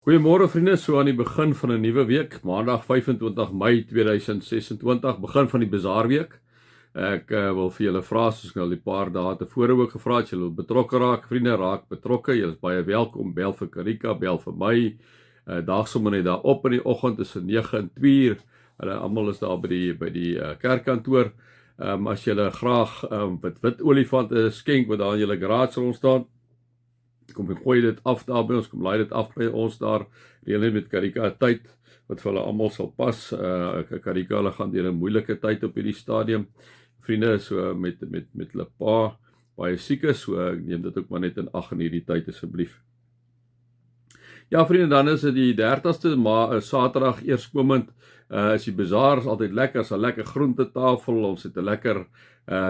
Goeiemôre vriende, so aan die begin van 'n nuwe week, Maandag 25 Mei 2026, begin van die Bazaarweek. Ek wil vir julle vra, soos ek nou al die paar dae tevore ook gevra het, julle wil betrokke raak, vriende, raak betrokke. Julle is baie welkom. Bel vir Karika, bel vir my. Daag sommer net daar op in die oggend tussen 9 en 2 uur. Hulle almal is daar by die kerkkantoor. As julle graag wit olifante skenk wat daar in julle garage rond staan, kom ek gooi dit af daar by ons, kom laai dit af by ons daar, reël met Karika tyd, wat vir hulle almal sal pas. Karika, hulle gaan deur 'n moeilike tyd op hierdie stadium, vriende, so met hulle pa, baie siek is, so ek neem dit ook maar net in ag in hierdie tyd asseblief. Ja vriende, dan is dit die 30ste Saterdag eerskomend, is die bazaar is altyd lekker, is 'n lekker groentetafel, ons het 'n lekker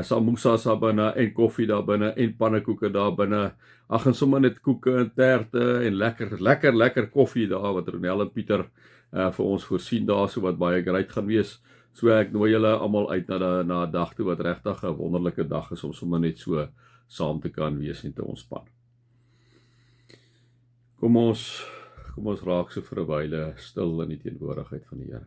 samosas daar binne, en koffie daar binne, en pannekoeke daar binne, ag en sommer net koeke en terte, en lekker koffie daar, wat Ronel en Pieter vir ons voorsien daar, so wat baie great gaan wees. So ek nooi julle almal uit na 'n dag toe, wat regtig 'n wonderlike dag is, om sommer net so saam te kan wees en te ontspan. Kom ons raak so vir 'n wyle stil in die teenwoordigheid van die Here.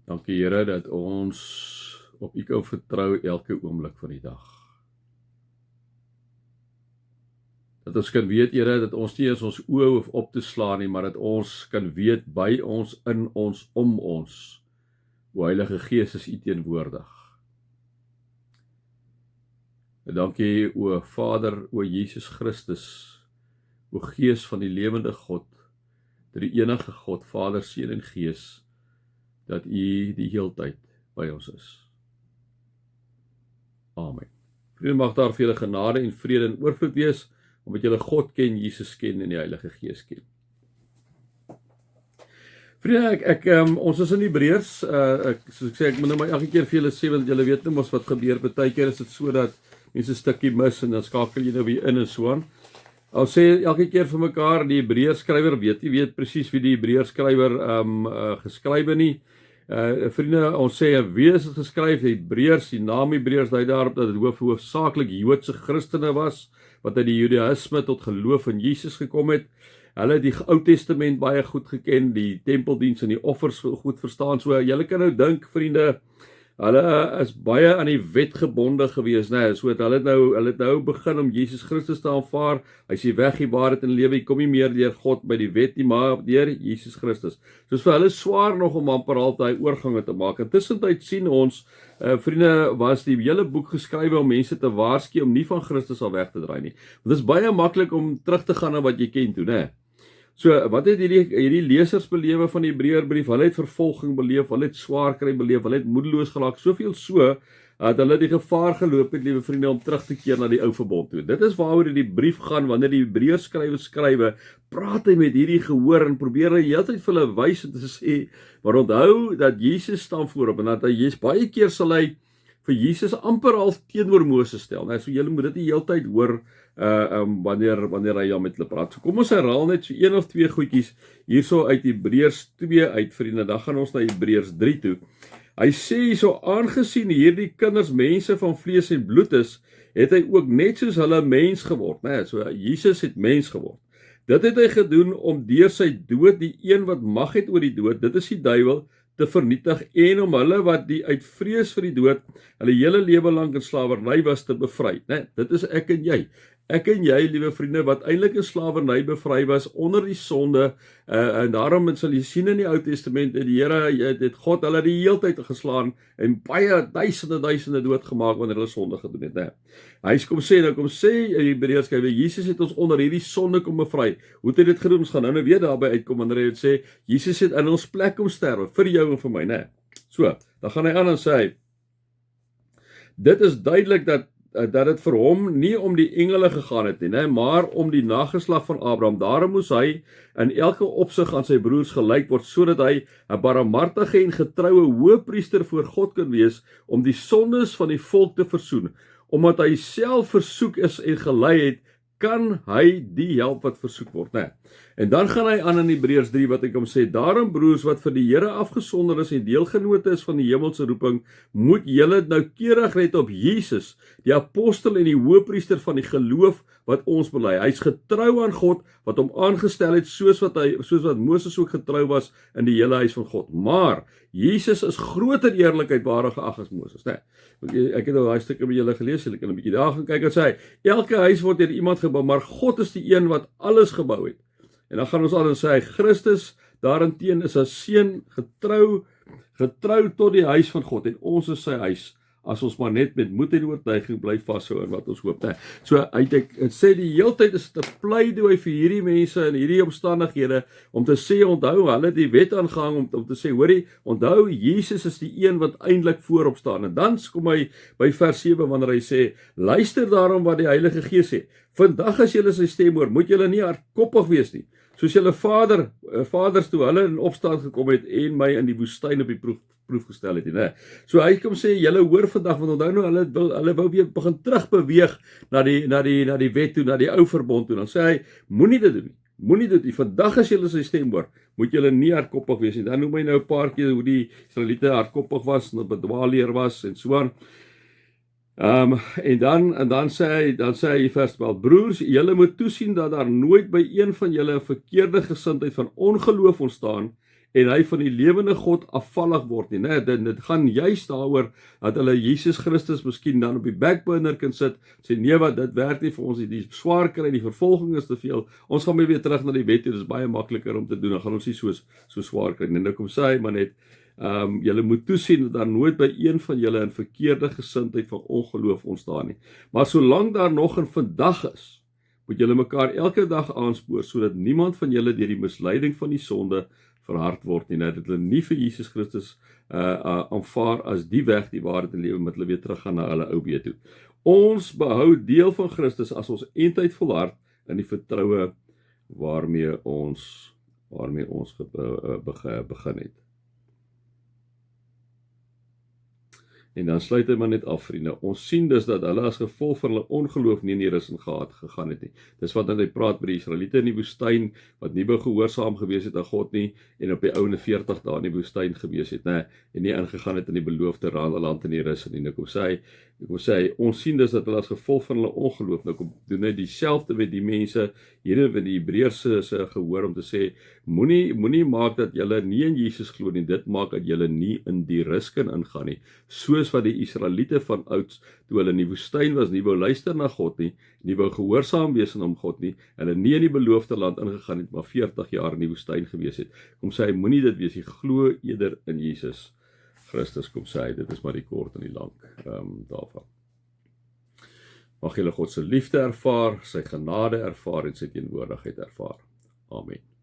Dankie Here dat ons op U kan vertrou elke oomblik van die dag. Dat ons kan weet, Here, dat ons nie eens ons oë hoef op te slaan nie, maar dat ons kan weet by ons, in ons, om ons, o Heilige Gees is U teenwoordig. En dankie o Vader, o Jesus Christus, o Gees van die lewende God, die enige God, Vader, Seun en Gees, dat U die heeltyd by ons is. Amen. Vriende, mag daar vir julle genade en vrede en oorvloed wees, omdat julle God ken, Jesus ken en die Heilige Gees ken. Vriende, ons is in Hebreërs, soos ek sê, ek moet nou maar elke keer vir julle sê, want julle weet nou mos wat gebeur, baie keer is dit so dat mense 'n stukkie mis, en dan skakel jy nou weer in en so aan. Ons sê elke keer vir mekaar, die Hebreërs skrywer weet presies wie die Hebreërs skrywer geskrywe nie. Vriende, ons sê, wie is dit geskryf? Hebreërs, die naam Hebreërs dui daarop dat dit hoofsaaklik Joodse Christene was, wat uit die Judaïsme tot geloof in Jesus gekom het. Hulle het die Ou Testament baie goed geken, die tempeldiens en die offers goed verstaan. So, julle kan nou dink, vriende, hulle is baie aan die wet gebonde gewees, né? So hulle het nou begin om Jesus Christus te aanvaar. Hy is die weg, die waarheid en lewe. Hy kom nie meer deur God by die wet nie, maar deur Jesus Christus. Soos vir hulle swaar nog om amper al daai oorgange te maak. Intussentyd sien ons, vriende, was die hele boek geskrywe om mense te waarsku om nie van Christus al weg te draai nie. Want dit is baie maklik om terug te gaan na wat jy ken toe, né? So, wat het hierdie lesers belewe van die Hebreërbrief? Hulle het vervolging beleef, hulle het swaar kry beleef, hulle het moedeloos geraak, soveel so, dat hulle die gevaar geloop het, liewe vriende, om terug te keer na die ou verbond toe. Dit is waaroor die brief gaan, wanneer die Hebreërs skrywe, praat hy met hierdie gehoor, en probeer hy heeltyd vir hulle wys en te sê, maar onthou dat Jesus staan voorop, en dat hy, baie keer sal hy vir Jesus amper al teenoor Moses stel, nou, so julle moet dit die heeltyd hoor, wanneer hy al met hulle praat. So kom ons herhaal net so 1 of 2 goedjies hierso uit Hebreërs 2 uit, vriende, dan gaan ons na Hebreërs 3 toe. Hy sê hierso, aangesien hierdie kinders mense van vlees en bloed is, het hy ook net soos hulle mens geword, né? So Jesus het mens geword. Dit het hy gedoen om deur sy dood die een wat mag het oor die dood, dit is die duiwel, te vernietig, en om hulle wat die uit vrees vir die dood hulle hele lewe lank in slawerny was te bevry, né? Dit is ek en jy. Ek en jy, liewe vriende, wat eintlik in slawerny bevry was onder die sonde, en daarom sal jy sien in die Ou Testament, die Here het God hulle die heeltyd geslaan en baie duisende doodgemaak wanneer hulle sonde gedoen het, né? Hy kom sê Hebreërs skrywer, Jesus het ons onder hierdie sonde kom bevry. Hoe het hy dit gedoen? Ons gaan nou weer daarby uitkom wanneer hy sê Jesus het in ons plek kom sterwe vir jou en vir my, né? So, dan gaan hy aan en sê, dit is duidelik dat dit vir hom nie om die engele gegaan het nie, maar om die nageslag van Abraham. Daarom moes hy in elke opsig aan sy broers gelyk word, sodat hy 'n barmhartige en getroue hoëpriester voor God kan wees, om die sondes van die volk te versoen. Omdat hy self versoek is en gelei het, kan hy die help wat versoek word, né? En dan gaan hy aan in Hebreërs 3 wat ek hom sê, daarom broers wat vir die Here afgesonder is en deelgenote is van die hemelse roeping, moet julle noukeurig let op Jesus, die apostel en die hoëpriester van die geloof wat ons bely. Hy's getrou aan God wat hom aangestel het soos wat Moses ook getrou was in die hele huis van God. Maar Jesus is groter eerlikheid waardig geag as Moses. Nee, ek het al daai stukkie met julle gelees, julle kan 'n bietjie daar gaan kyk en sê, elke huis word deur iemand gebou, maar God is die een wat alles gebou het. En dan gaan ons al en sê, Christus daarenteen is as seun getrou tot die huis van God, en ons is sy huis, as ons maar net met moed en oortuiging bly vashou in wat ons hoop. So ek sê die heeltyd is dit 'n pleidooi vir hierdie mense in hierdie omstandighede, om te sê, onthou, hulle die wet aangehang, om te sê, hoorie, onthou, Jesus is die een wat eintlik voorop staan. En dan kom hy by vers 7, wanneer hy sê, luister daarom wat die Heilige Gees sê, vandag as julle sy stem hoor, moet julle nie hardkoppig wees nie, soos julle vaders toe hulle in opstand gekom het en my in die woestyn op die proef gestel het, né? So hy kom sê, julle hoor vandag, want onthou nou, hulle wou weer begin terugbeweeg na die wet toe, na die ou verbond toe. Dan sê hy, moenie dit doen nie. Moenie dit nie. Vandag as julle sy stem hoor, moet julle nie hardkoppig wees nie. Dan noem hy nou 'n paar keer hoe die Israeliete hardkoppig was, en bedwaaleer was en so aan. En dan sê hy in vers 12, broers, julle moet toesien dat daar nooit by een van julle 'n verkeerde gesindheid van ongeloof ontstaan en hy van die lewende God afvallig word nie. Dit gaan juist daaroor dat hulle Jesus Christus miskien dan op die backburner kan sit, sê nee wat, dit werk nie vir ons nie, die swaar kry, die vervolging is te veel, ons gaan weer terug na die wet toe, dit is baie makliker om te doen, dan gaan ons nie so swaar kry nie. En nou kom sê hy maar net, julle moet toesien dat daar nooit by een van julle 'n verkeerde gesindheid van ongeloof ontstaan nie. Maar solank daar nog 'n vandag is, moet julle mekaar elke dag aanspoor, sodat niemand van julle deur die misleiding van die sonde verhard word nie. Dat hulle nie vir Jesus Christus aanvaar as die weg, die waarheid en lewe, met hulle weer teruggaan na hulle ou weet toe. Ons behou deel van Christus as ons eindtyd volhard in die vertroue waarmee ons begin het. En dan sluit hy maar net af, vriende. Ons sien dus dat hulle as gevolg van hulle ongeloof nie in die rus gegaan het nie. Dis wat hy praat by die Israeliete in die woestyn, wat nie gehoorsaam gewees het aan God nie, en op die ouene 40 dae in die woestyn gewees het, en nie ingegaan het in die beloofde land in die rus nie. Ek wil sê, ons sien dus dat hulle as gevolg van hulle ongeloof, nou kom doen hy dieselfde met die mense, hier met die Hebreërse se gehoor, om te sê, moenie maak dat julle nie in Jesus glo nie, dit maak dat julle nie in die rus kan ingaan nie, soos wat die Israeliete van ouds, toe hulle in die woestyn was, nie wou luister na God nie, nie wou gehoorsaam wees aan God nie, hulle nie in die beloofde land ingegaan het, maar 40 jaar in die woestyn gewees het. Kom sê hy, moenie dit wees, jy glo eerder in Jesus Christus, kom sê hy, dit is maar die kort en die lang daarvan. Mag julle God se liefde ervaar, sy genade ervaar en sy teenwoordigheid ervaar. Amen.